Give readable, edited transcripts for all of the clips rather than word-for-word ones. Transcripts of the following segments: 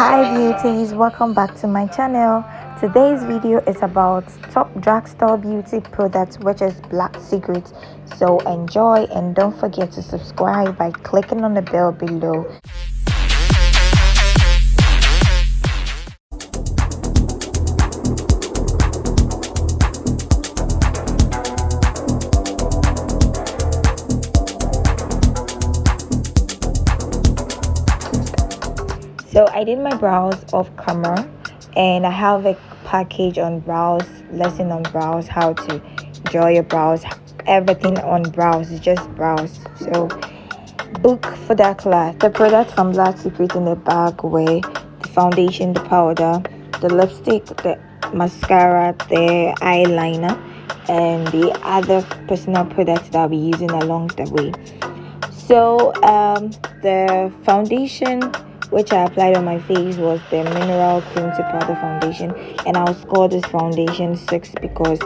Hi beauties, welcome back to my channel. Today's video is about top drugstore beauty products, which is Black Secret. So enjoy and don't forget to subscribe by clicking on the bell below. So I did my brows off camera, and I have a package on brows, lesson on brows, how to draw your brows, everything on brows, it's just brows. So book for that class. The products from Black Secret in the bag were the foundation, the powder, the lipstick, the mascara, the eyeliner, and the other personal products that I'll be using along the way. So the foundation which I applied on my face was the mineral cream to powder foundation, and I'll score this foundation 6 because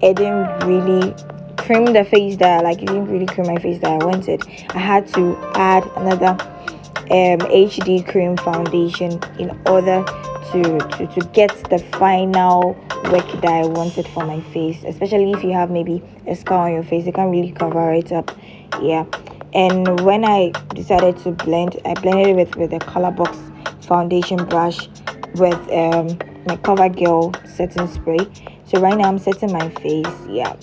it didn't really cream the face that it didn't really cream my face that I wanted. I had to add another HD cream foundation in order to get the final work that I wanted for my face, especially if you have maybe a scar on your face. You can't really cover it up. Yeah. And when I decided to blend, I blended it with a color box foundation brush with my Covergirl setting spray. So right now I'm setting my face. Yeah.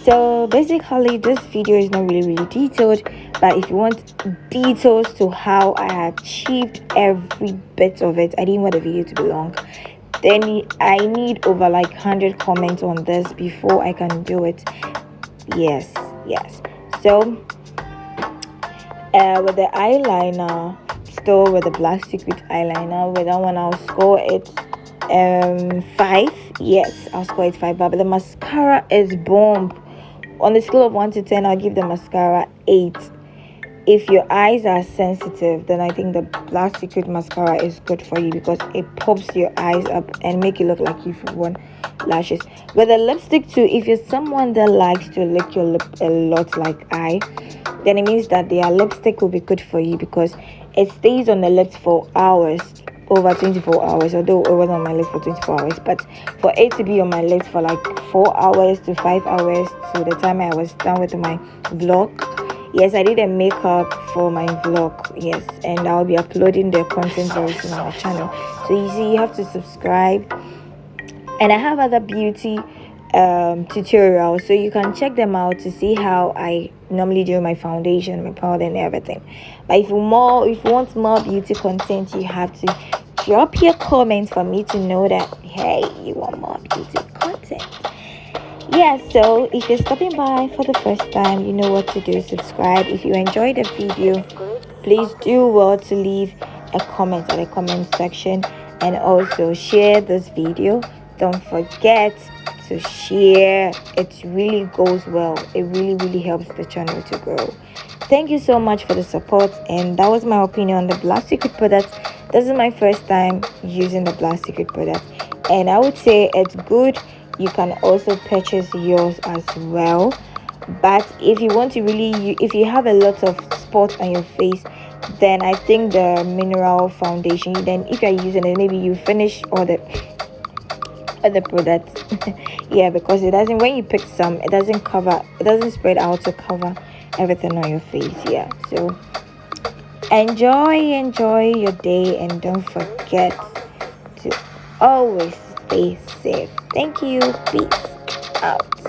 So basically this video is not really detailed, but if you want details to how I achieved every bit of it, I didn't want the video to be long, then I need over 100 comments on this before I can do it. Yes. So with the eyeliner, still with the Black Secret eyeliner, with that one I'll score it 5. Yes, I'll score it 5. But the mascara is bomb. On the scale of 1 to 10, I'll give the mascara 8. If your eyes are sensitive, then I think the Black Secret mascara is good for you because it pops your eyes up and make it look like you've worn lashes. With the lipstick too, if you're someone that likes to lick your lip a lot like I, then it means that their lipstick will be good for you because it stays on the lips for hours, over 24 hours. Although it was on my lips for 24 hours, but for it to be on my lips for 4 hours to 5 hours to the time I was done with my vlog. Yes, I did a makeup for my vlog. Yes, and I'll be uploading the content very soon on my channel. So you see, you have to subscribe, and I have other beauty tutorials, so you can check them out to see how I normally do my foundation, my powder, and everything. But if you want more beauty content, you have to drop your comments for me to know that hey, you want more beauty content. Yeah, so if you're stopping by for the first time, you know what to do. Subscribe. If you enjoyed the video, please do well to leave a comment at the comment section, and also share this video. Don't forget to share. It really goes well. It really helps the channel to grow. Thank you so much for the support, and that was my opinion on the Black Secret product. This is my first time using the Black Secret product, and I would say it's good. You can also purchase yours as well, but if you want to if you have a lot of spots on your face, then I think the mineral foundation, then if you're using it, maybe you finish all the products. Yeah, because it doesn't, when you pick some, it doesn't spread out to cover everything on your face. Yeah, so enjoy your day, and don't forget to always stay safe. Thank you. Peace out.